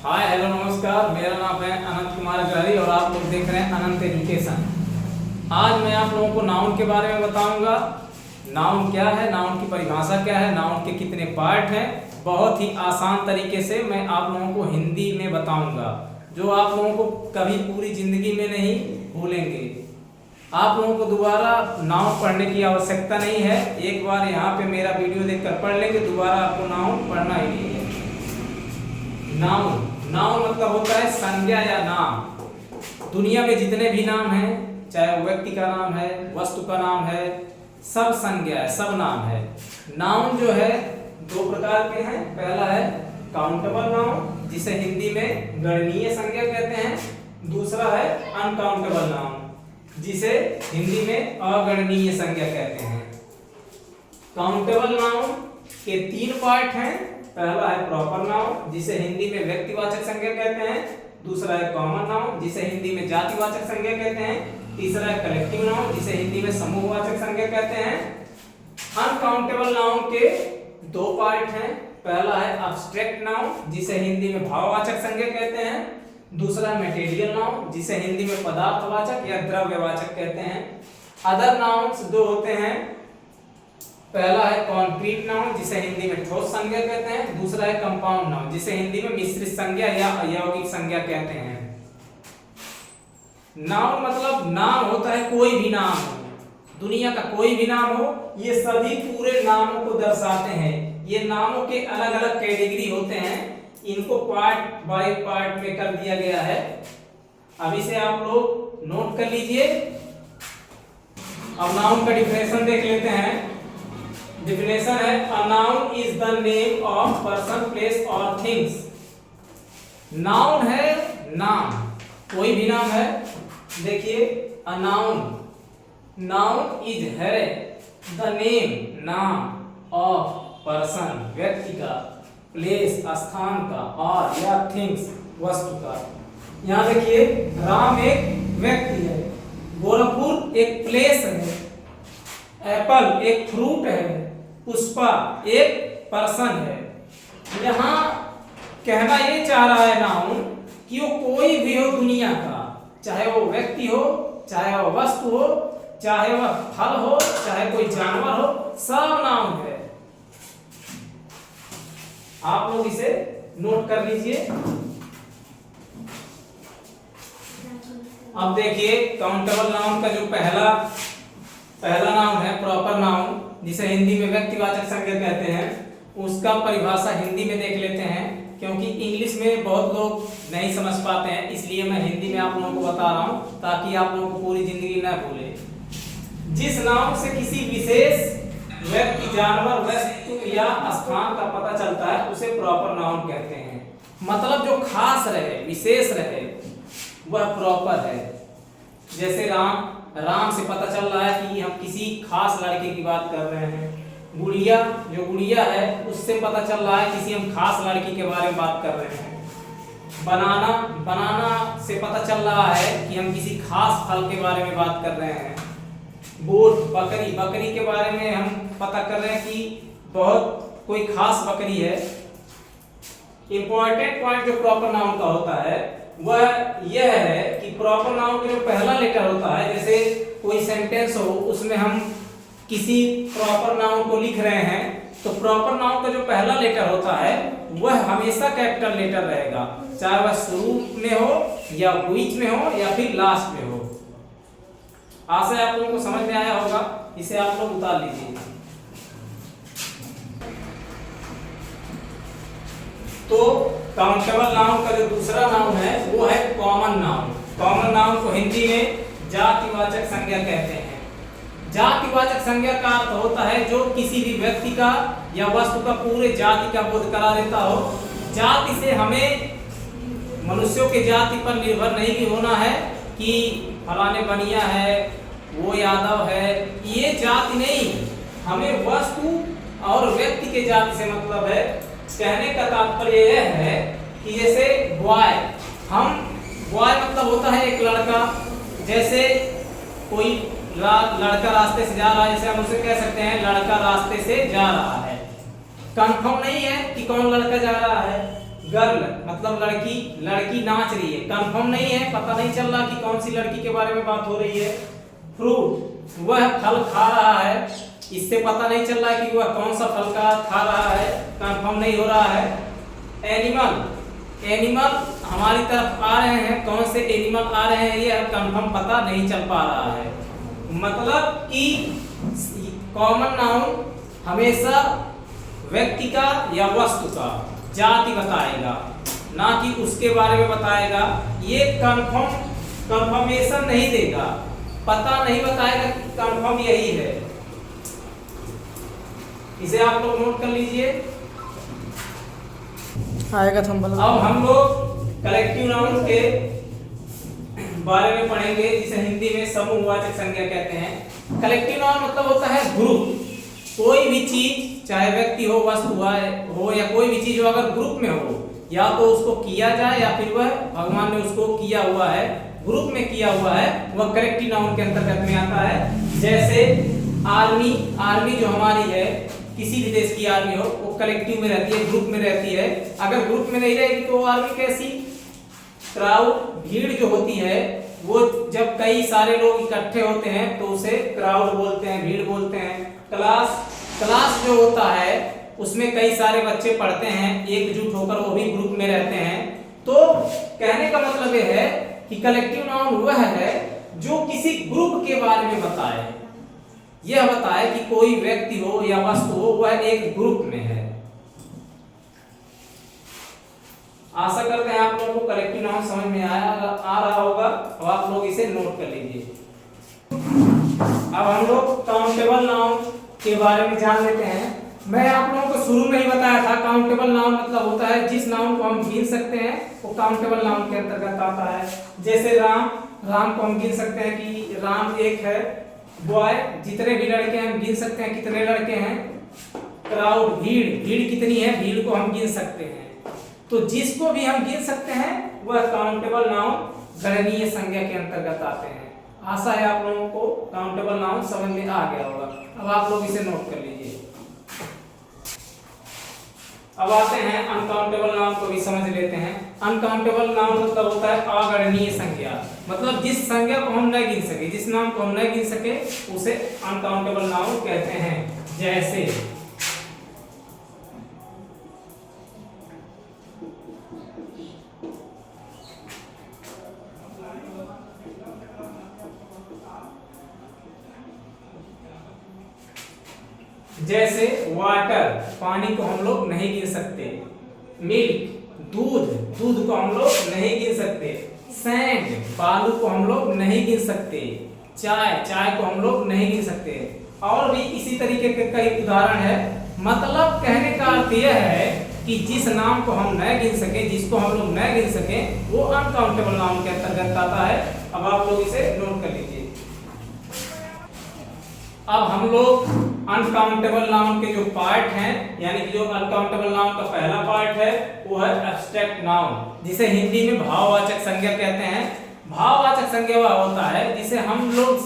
Hi hello नमस्कार, मेरा नाम है अनंत कुमार अग्रहरी और आप लोग देख रहे हैं अनंत एजुकेशन। आज मैं आप लोगों को नाउन के बारे में बताऊंगा। नाउन क्या है, नाउन की परिभाषा क्या है, नाउन के कितने पार्ट हैं। बहुत ही आसान तरीके से मैं आप लोगों को हिंदी में बताऊंगा, जो आप लोगों को कभी पूरी जिंदगी में नहीं भूलेंगे। आप लोगों को दोबारा नाउन पढ़ने की आवश्यकता नहीं है। एक बार यहाँ पे मेरा वीडियो देखकर पढ़ लेंगे, दोबारा आपको नाउन पढ़ना ही नहीं है। नाउन नाउन मतलब होता है संज्ञा या नाम। दुनिया में जितने भी नाम हैं, चाहे वो व्यक्ति का नाम है, वस्तु का नाम है, सब संज्ञा है, सब नाम है। नाउन जो है दो प्रकार के हैं। पहला है काउंटेबल नाउन, जिसे हिंदी में गणनीय संज्ञा कहते हैं। दूसरा है अनकाउंटेबल नाउन, जिसे हिंदी में अगणनीय संज्ञा कहते हैं। काउंटेबल नाउन के तीन पार्ट हैं। पहला है प्रॉपर नाउन, जिसे हिंदी में व्यक्तिवाचक संज्ञा कहते हैं। दूसरा है कॉमन नाउन, जिसे हिंदी में जातिवाचक संज्ञा कहते हैं। तीसरा है कलेक्टिव नाउन, जिसे हिंदी में समूहवाचक संज्ञा कहते हैं। अनकाउंटेबल नाउन के दो पार्ट हैं। पहला है अब्स्ट्रैक्ट नाउन, जिसे हिंदी में भाववाचक संज्ञा कहते हैं। दूसरा है मटेरियल नाउन, जिसे हिंदी में पदार्थवाचक या द्रव्यवाचक कहते हैं। अदर नाउन्स दो होते हैं। पहला है कॉन्क्रीट नाउन, जिसे हिंदी में ठोस संज्ञा कहते हैं। दूसरा है कंपाउंड नाउन, जिसे हिंदी में मिश्रित संज्ञा या अयौगिक संज्ञा कहते हैं। नाउन मतलब नाम होता है, कोई भी नाम हो, दुनिया का कोई भी नाम हो, ये सभी पूरे नामों को दर्शाते हैं। ये नामों के अलग अलग कैटेगरी होते हैं, इनको पार्ट बाय पार्ट में कर दिया गया है। अभी से आप लोग नोट कर लीजिए। अब नाउन का डिफिनेशन देख लेते हैं। डिफिनेशन है a noun is the name of person, place और थिंग्स। नाउन है नाम, कोई भी नाम है। देखिए अ नाउन, नाउन इज है द नेम, नाम ऑफ पर्सन, व्यक्ति का, प्लेस स्थान का, और या थिंग्स वस्तु का। यहाँ देखिए राम एक व्यक्ति है, गोरखपुर एक प्लेस है, एप्पल एक फ्रूट है, पुष्पा एक पर्सन है। यहाँ कहना ये चाह रहा है नाउन कि वो कोई भी हो दुनिया का, चाहे वो व्यक्ति हो, चाहे वह वस्तु हो, चाहे वह फल हो, चाहे कोई जानवर हो, सब नाउन है। आप लोग इसे नोट कर लीजिए। अब देखिए काउंटेबल नाउन का जो पहला नाउन है प्रॉपर नाउन, जिसे हिंदी में व्यक्तिवाचक संज्ञा कहते हैं, उसका परिभाषा हिंदी में देख लेते हैं, क्योंकि इंग्लिश में बहुत लोग नहीं समझ पाते हैं, इसलिए मैं हिंदी में आप लोगों को बता रहा हूं, ताकि आप लोगों को पूरी जिंदगी न भूले। जिस नाउन से किसी विशेष व्यक्ति, जानवर, वस्तु या स्थान का पता चलता है, उसे प्रॉपर नाउन कहते हैं। मतलब जो खास रहे, विशेष रहे, वह प्रॉपर है। जैसे राम से पता चल रहा है कि हम किसी खास लड़के की बात कर रहे हैं। गुड़िया, जो गुड़िया है, उससे पता चल रहा है किसी हम खास लड़की के बारे में बात कर रहे हैं। बनाना से पता चल रहा है कि हम किसी खास फल के बारे में बात कर रहे हैं। गोट, बकरी के बारे में हम पता कर रहे हैं कि बहुत कोई खास बकरी है। इंपॉर्टेंट पॉइंट जो प्रॉपर नाउन का होता है वह यह है कि प्रॉपर नाउन का जो पहला लेटर होता है, जैसे कोई सेंटेंस हो, उसमें हम किसी प्रॉपर नाउन को लिख रहे हैं, तो प्रॉपर नाउन का जो पहला लेटर होता है वह हमेशा कैपिटल लेटर रहेगा, चाहे वह शुरू में हो या बीच में हो या फिर लास्ट में हो। आशा है आप लोगों को समझ में आया होगा। इसे आप लोग उतार लीजिए। तो काउंटेबल नाउन का जो दूसरा नाउन है वो है कॉमन नाउन। कॉमन नाउन को हिंदी में जातिवाचक संज्ञा कहते हैं। जातिवाचक संज्ञा का अर्थ होता है जो किसी भी व्यक्ति का या वस्तु का पूरे जाति का बोध करा देता हो। जाति से हमें मनुष्यों के जाति पर निर्भर नहीं भी होना है कि फलाने बनिया है, वो यादव है, ये जाति नहीं, हमें वस्तु और व्यक्ति के जाति से मतलब है। कहने का तात्पर्य यह है कि जैसे बॉय मतलब होता है एक लड़का। जैसे कोई लड़का रास्ते से जा रहा है, जैसे हम उसे कह सकते हैं लड़का रास्ते से जा रहा है। कंफर्म नहीं है कि कौन लड़का जा रहा है। गर्ल मतलब लड़की, लड़की नाच रही है, कंफर्म नहीं है, पता नहीं चल रहा कि कौन सी लड़की के बारे में बात हो रही है। फ्रूट वह फल खा रहा है, इससे पता नहीं चल रहा है कि वह कौन सा फल का खा रहा है, कंफर्म नहीं हो रहा है। एनिमल, एनिमल हमारी तरफ आ रहे हैं, कौन से एनिमल आ रहे हैं ये कंफर्म पता नहीं चल पा रहा है। मतलब कि कॉमन नाउन हमेशा व्यक्ति का या वस्तु का जाति बताएगा, ना कि उसके बारे में बताएगा। ये कंफर्मेशन नहीं देगा, पता नहीं बताएगा कि कंफर्म यही है। इसे आप लोग नोट कर लीजिए। आएगा तो अब हम लोग कलेक्टिव नाउन के बारे में पढ़ेंगे, जिसे हिंदी में समूहवाचक संज्ञा कहते हैं। कलेक्टिव नाउन मतलब होता है ग्रुप। कोई भी चीज, चाहे व्यक्ति हो, वस्तु हो या कोई भी चीज हो, अगर ग्रुप में हो, या तो उसको किया जाए या फिर वह भगवान ने उसको किया हुआ है, ग्रुप में किया हुआ है, वह कलेक्टिव नाउन के अंतर्गत में आता है। जैसे आर्मी, आर्मी जो हमारी है, किसी भी देश की आर्मी हो, वो कलेक्टिव में रहती है, ग्रुप में रहती है। अगर ग्रुप में नहीं रहेगी तो वो आर्मी कैसी? क्राउड, भीड़ जो होती है, वो जब कई सारे लोग इकट्ठे होते हैं तो उसे क्राउड बोलते हैं, भीड़ बोलते हैं। क्लास, क्लास जो होता है उसमें कई सारे बच्चे पढ़ते हैं एकजुट होकर, वो भी ग्रुप में रहते हैं। तो कहने का मतलब यह है कि कलेक्टिव नाउन वह है जो किसी ग्रुप के बारे में बताए, यह बताए कि कोई व्यक्ति हो या वस्तु हो, वह एक ग्रुप में है। आशा करते हैं आप लोगों को कलेक्टिव नाउन समझ में आ रहा होगा। अब आप लोग इसे नोट कर लीजिए। अब हम लोग काउंटेबल नाउन के बारे में जान लेते हैं। मैं आप लोगों को शुरू में ही बताया था, काउंटेबल नाउन मतलब होता है जिस नाउन को हम गिन सकते हैं, वो काउंटेबल नाउन के अंतर्गत आता है। जैसे राम, राम को हम गिन सकते हैं कि राम एक है। बॉय, जितने भी लड़के हैं हम गिन सकते हैं कितने लड़के हैं। क्राउड, भीड़, भीड़ कितनी है, भीड़ को हम गिन सकते हैं। तो जिसको भी हम गिन सकते हैं वह काउंटेबल नाउन, गणनीय संज्ञा के अंतर्गत आते हैं। आशा है आप लोगों को काउंटेबल नाउन समझ में आ गया होगा। अब आप लोग इसे नोट कर लीजिए। अब आते हैं अनकाउंटेबल नाउन को भी समझ लेते हैं। अनकाउंटेबल नाउन मतलब होता है अगणनीय संज्ञा, मतलब जिस संज्ञा को हम न गिन सके, जिस नाम को हम न गिन सके, उसे अनकाउंटेबल नाउन कहते हैं। जैसे जैसे वाटर, पानी को हम लोग नहीं गिन सकते। मिल्क, दूध, दूध को हम लोग नहीं गिन सकते। सैंड, बालू को हम लोग नहीं गिन सकते। चाय, चाय को हम लोग नहीं गिन सकते। और भी इसी तरीके के कई उदाहरण है। मतलब कहने का अर्थ यह है कि जिस नाम को हम न गिन सके, जिसको हम लोग न गिन सके, वो अनकाउंटेबल नाउन के अंतर्गत आता है। अब आप लोग इसे नोट कर लीजिए। अब हम लोग अनकाउंटेबल नाउन के जो पार्ट हैं, यानी कि जो अनकाउंटेबल नाउन का पहला पार्ट है वो है एब्स्ट्रैक्ट नाउन, जिसे हिंदी में भाववाचक संज्ञा कहते हैं। भाववाचक संज्ञा वह होता है जिसे हम लोग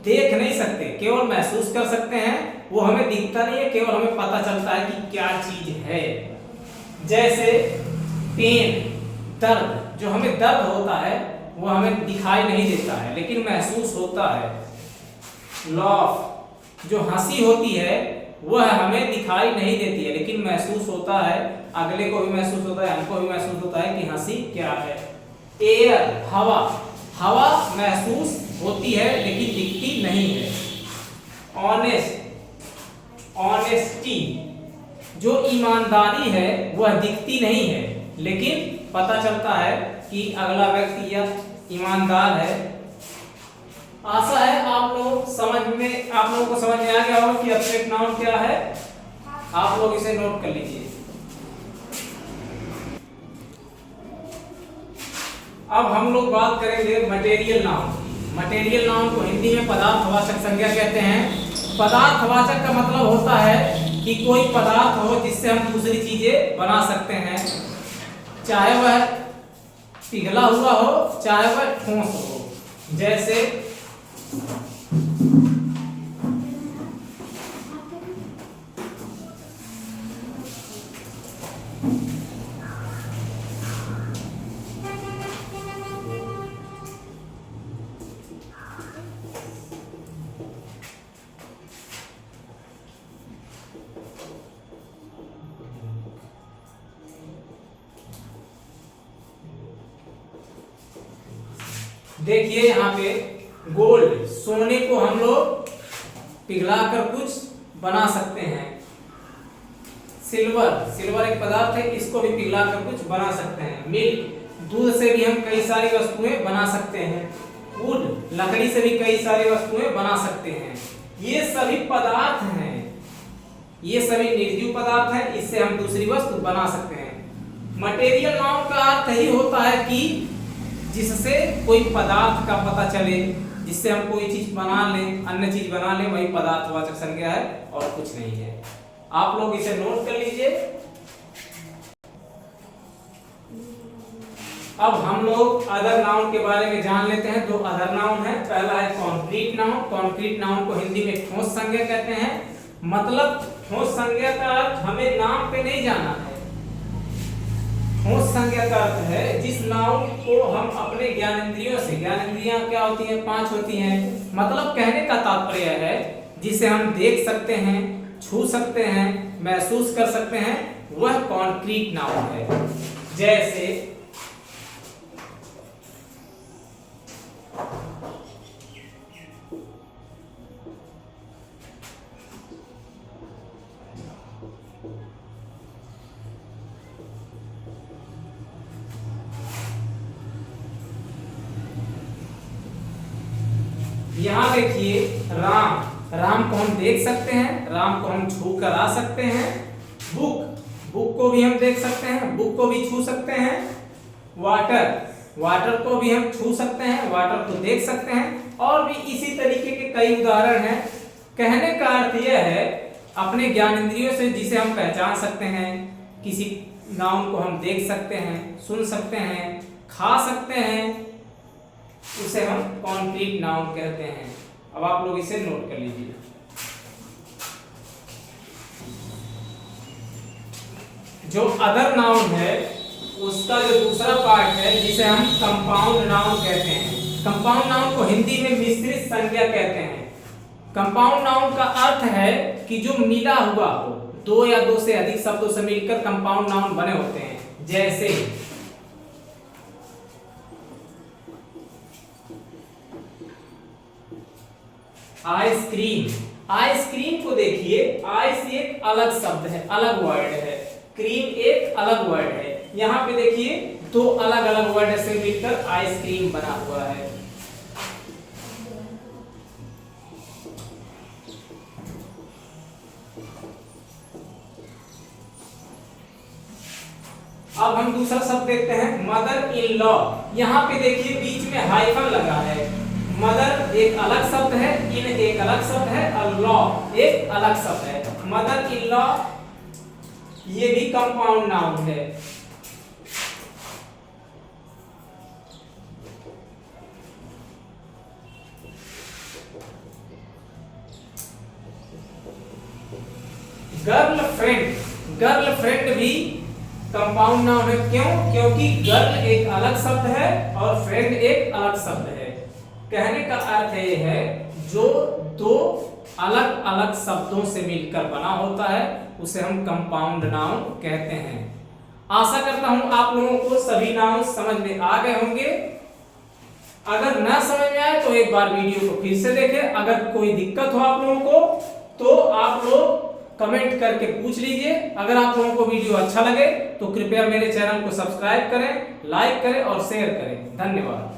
देख नहीं सकते, केवल महसूस कर सकते हैं। वो हमें दिखता नहीं है, केवल हमें पता चलता है कि क्या चीज है। जैसे पेन, दर्द, जो हमें दर्द होता है वो हमें दिखाई नहीं देता है लेकिन महसूस होता है। लॉफ, जो हंसी होती है वह हमें दिखाई नहीं देती है लेकिन महसूस होता है, अगले को भी महसूस होता है, हमको भी महसूस होता है कि हंसी क्या है। एयर, हवा, हवा महसूस होती है लेकिन दिखती नहीं है। ऑनेस्ट, ऑनेस्टी, जो ईमानदारी है वह दिखती नहीं है लेकिन पता चलता है कि अगला व्यक्ति या ईमानदार है। आशा है आप लोगों को समझ में आ गया होगा कि एब्स्ट्रैक्ट नाउन क्या है। आप लोग इसे नोट कर लीजिए। अब हम लोग बात करेंगे मटेरियल नाउन की। मटेरियल नाउन को हिंदी में पदार्थवाचक संज्ञा कहते हैं। पदार्थवाचक का मतलब होता है कि कोई पदार्थ हो जिससे हम दूसरी चीजें बना सकते हैं, चाहे वह पिघला हुआ हो चाहे वह ठोस हो। जैसे देखिए यहाँ पे गोल्ड, सोने को हम लोग पिघलाकर कुछ बना सकते हैं। सिल्वर, सिल्वर एक पदार्थ है, इसको भी पिघलाकर कुछ बना सकते हैं। मिल्क, दूध से भी हम कई सारी वस्तुएं बना सकते हैं। वुड, लकड़ी से भी कई सारी वस्तुएं बना सकते हैं। ये सभी पदार्थ हैं, ये सभी निर्जीव पदार्थ हैं, इससे हम दूसरी वस्तु बना सकते हैं। मटेरियल नाउन का अर्थ ही होता है कि जिससे कोई पदार्थ का पता चले, जिससे हम कोई चीज बना लें, अन्य चीज बना लें, वही पदार्थवाचक संज्ञा है और कुछ नहीं है। आप लोग इसे नोट कर लीजिए। अब हम लोग अदर नाउन के बारे में जान लेते हैं। दो अदर नाउन है। पहला है कॉन्क्रीट नाउन। कॉन्क्रीट नाउन को हिंदी में ठोस संज्ञा कहते हैं। मतलब ठोस संज्ञा का अर्थ हमें नाम पे नहीं जाना है। ठोस संज्ञा का अर्थ है जिस नाउन को हम अपने ज्ञानेंद्रियों से, ज्ञानेंद्रियां क्या होती हैं? 5 होती हैं। मतलब कहने का तात्पर्य है जिसे हम देख सकते हैं, छू सकते हैं, महसूस कर सकते हैं, वह कॉन्क्रीट नाउन है। जैसे यहाँ देखिए राम, राम को हम देख सकते हैं, राम को हम छू कर आ सकते हैं। बुक, बुक को भी हम देख सकते हैं, बुक को भी छू सकते हैं। वाटर, वाटर को भी हम छू सकते हैं, वाटर को देख सकते हैं। और भी इसी तरीके के कई उदाहरण हैं। कहने का अर्थ यह है अपने ज्ञानेंद्रियों से जिसे हम पहचान सकते हैं, किसी नाउन को हम देख सकते हैं, सुन सकते हैं, खा सकते हैं, उसे हम कॉन्क्रीट नाउन कहते हैं। अब आप लोग इसे नोट कर लीजिए। जो अदर नाउन है उसका जो दूसरा पार्ट है जिसे हम कंपाउंड नाउन कहते हैं। कंपाउंड नाउन को हिंदी में मिश्रित संज्ञा कहते हैं। कंपाउंड नाउन का अर्थ है कि जो मिला हुआ हो, 2 या 2 से अधिक शब्दों से मिलकर कंपाउंड नाउन बने होते हैं। जैसे आइसक्रीम, आइसक्रीम को देखिए, आइस एक अलग शब्द है, अलग वर्ड है, क्रीम एक अलग वर्ड है। यहाँ पे देखिए 2 अलग अलग वर्ड से मिलकर आइसक्रीम बना हुआ है। अब हम दूसरा शब्द देखते हैं, मदर इन लॉ। यहाँ पे देखिए बीच में हाइफन लगा है। मदर एक अलग शब्द है, इन एक अलग शब्द है, और लॉ एक अलग शब्द है। मदर इन लॉ ये भी कंपाउंड नाउन है। गर्लफ्रेंड, गर्लफ्रेंड भी कंपाउंड नाउन है। क्यों? क्योंकि गर्ल एक अलग शब्द है और फ्रेंड एक अलग शब्द है। कहने का अर्थ यह है जो 2 अलग अलग शब्दों से मिलकर बना होता है उसे हम कंपाउंड नाउन कहते हैं। आशा करता हूं आप लोगों को सभी नाउन समझ में आ गए होंगे। अगर ना समझ में आए तो एक बार वीडियो को फिर से देखें। अगर कोई दिक्कत हो आप लोगों को तो आप लोग कमेंट करके पूछ लीजिए। अगर आप लोगों को वीडियो अच्छा लगे तो कृपया मेरे चैनल को सब्सक्राइब करें, लाइक करें और शेयर करें। धन्यवाद।